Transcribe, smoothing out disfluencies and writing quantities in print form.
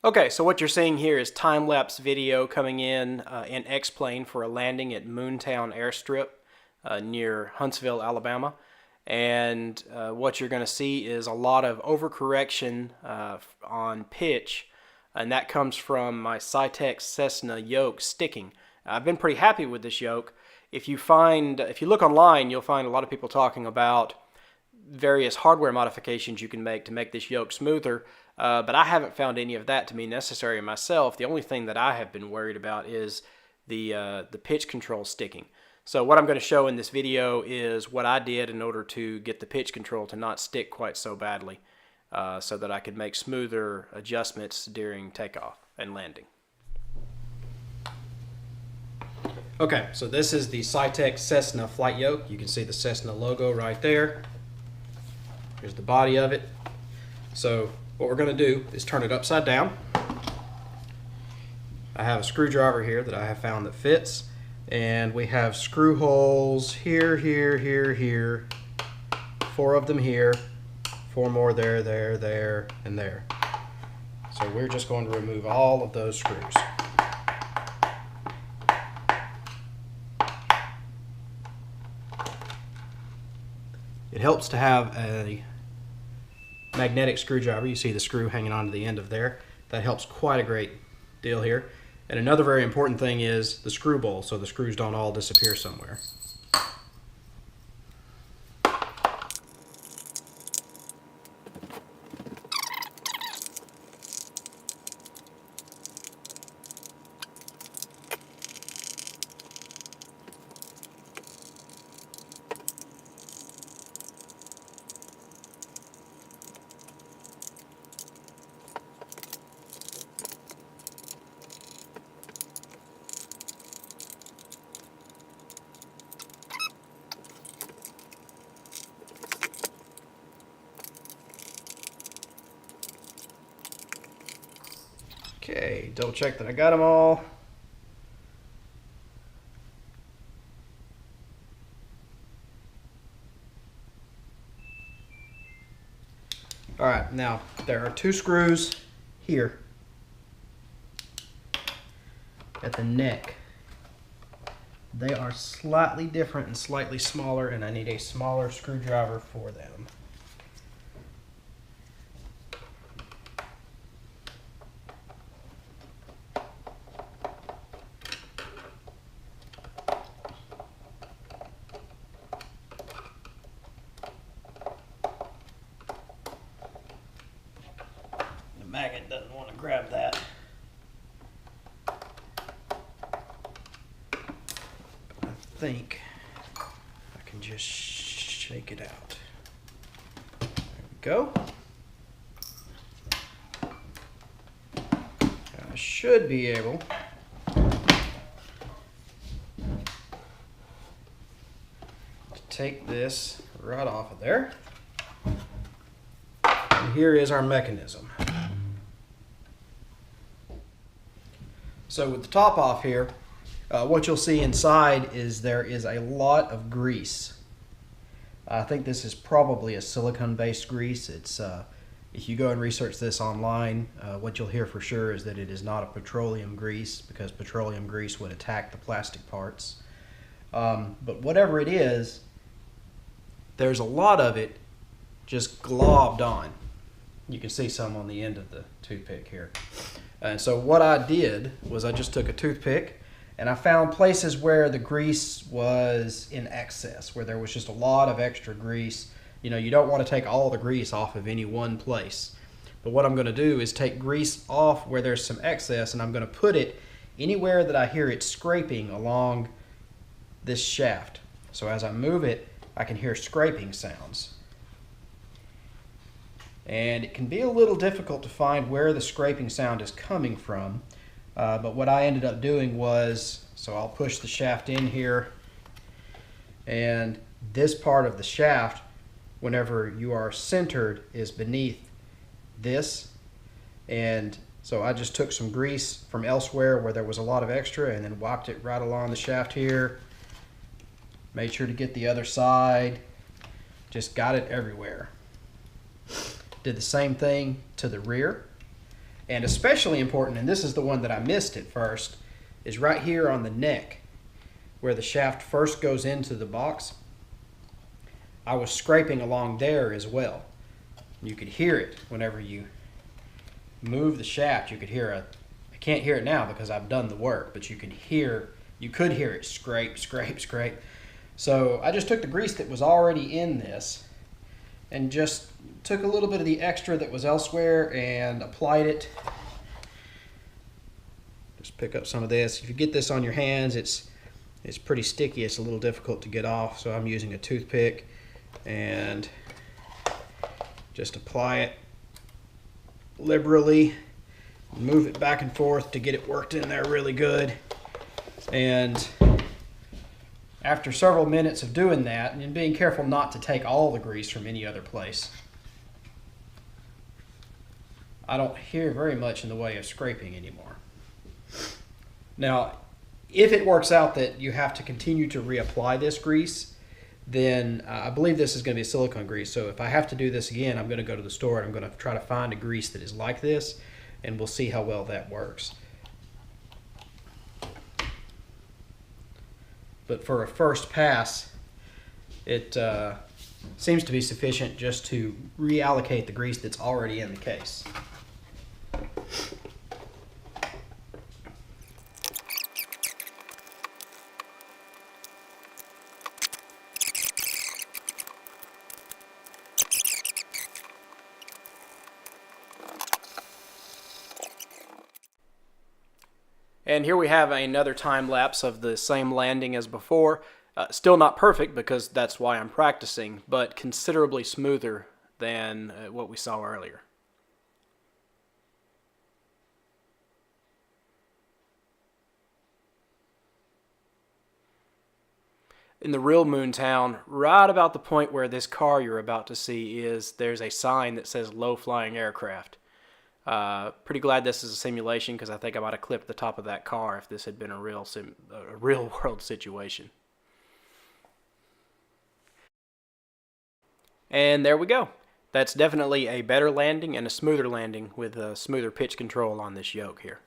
Okay, so what you're seeing here is time-lapse video coming in X-plane for a landing at Moontown Airstrip near Huntsville, Alabama. And what you're going to see is a lot of overcorrection on pitch, and that comes from my Saitek Cessna yoke sticking. I've been pretty happy with this yoke. If you look online, you'll find a lot of people talking about various hardware modifications you can make to make this yoke smoother, but I haven't found any of that to be necessary myself. The only thing that I have been worried about is the pitch control sticking. So what I'm going to show in this video is what I did in order to get the pitch control to not stick quite so badly, so that I could make smoother adjustments during takeoff and landing. Okay, so this is the Saitek Cessna flight yoke. You can see the Cessna logo right there. Here's the body of it. So what we're going to do is turn it upside down. I have a screwdriver here that I have found that fits, and we have screw holes here, here, here, here, 4 of them here, 4 more there, there, there, and there. So we're just going to remove all of those screws. It helps to have a magnetic screwdriver. You see the screw hanging onto the end of there. That helps quite a great deal here. And another very important thing is the screw bowl, so the screws don't all disappear somewhere. Okay, double check that I got them all. All right, now there are 2 screws here at the neck. They are slightly different and slightly smaller, and I need a smaller screwdriver for them. Magnet doesn't want to grab that. But I think I can just shake it out. There we go. I should be able to take this right off of there. And here is our mechanism. So with the top off here, what you'll see inside is there is a lot of grease. I think this is probably a silicone-based grease. It's if you go and research this online, what you'll hear for sure is that it is not a petroleum grease, because petroleum grease would attack the plastic parts. But whatever it is, there's a lot of it just globbed on. You can see some on the end of the toothpick here. And so what I did was I just took a toothpick and I found places where the grease was in excess, where there was just a lot of extra grease. You know, you don't want to take all the grease off of any one place. But what I'm going to do is take grease off where there's some excess, and I'm going to put it anywhere that I hear it scraping along this shaft. So as I move it, I can hear scraping sounds. And it can be a little difficult to find where the scraping sound is coming from. But what I ended up doing was, so I'll push the shaft in here, and this part of the shaft, whenever you are centered, is beneath this. And so I just took some grease from elsewhere where there was a lot of extra and then wiped it right along the shaft here. Made sure to get the other side. Just got it everywhere. Did the same thing to the rear. And especially important, and this is the one that I missed at first, is right here on the neck where the shaft first goes into the box. I was scraping along there as well. You could hear it whenever you move the shaft. You could hear I can't hear it now because I've done the work, but you could hear it scrape, scrape, scrape. So I just took the grease that was already in this and just took a little bit of the extra that was elsewhere and applied it. Just pick up some of this. If you get this on your hands, it's pretty sticky. It's a little difficult to get off, so I'm using a toothpick and just apply it liberally, move it back and forth to get it worked in there really good. And after several minutes of doing that, and being careful not to take all the grease from any other place, I don't hear very much in the way of scraping anymore. Now, if it works out that you have to continue to reapply this grease, then I believe this is going to be a silicone grease. So if I have to do this again, I'm going to go to the store and I'm going to try to find a grease that is like this, and we'll see how well that works. But for a first pass, it seems to be sufficient just to reallocate the grease that's already in the case. And here we have another time lapse of the same landing as before. Still not perfect because that's why I'm practicing, but considerably smoother than what we saw earlier. In the real Moontown, right about the point where this car you're about to see is, there's a sign that says low flying aircraft. Pretty glad this is a simulation because I think I might have clipped the top of that car if this had been a real world situation. And there we go. That's definitely a better landing and a smoother landing with a smoother pitch control on this yoke here.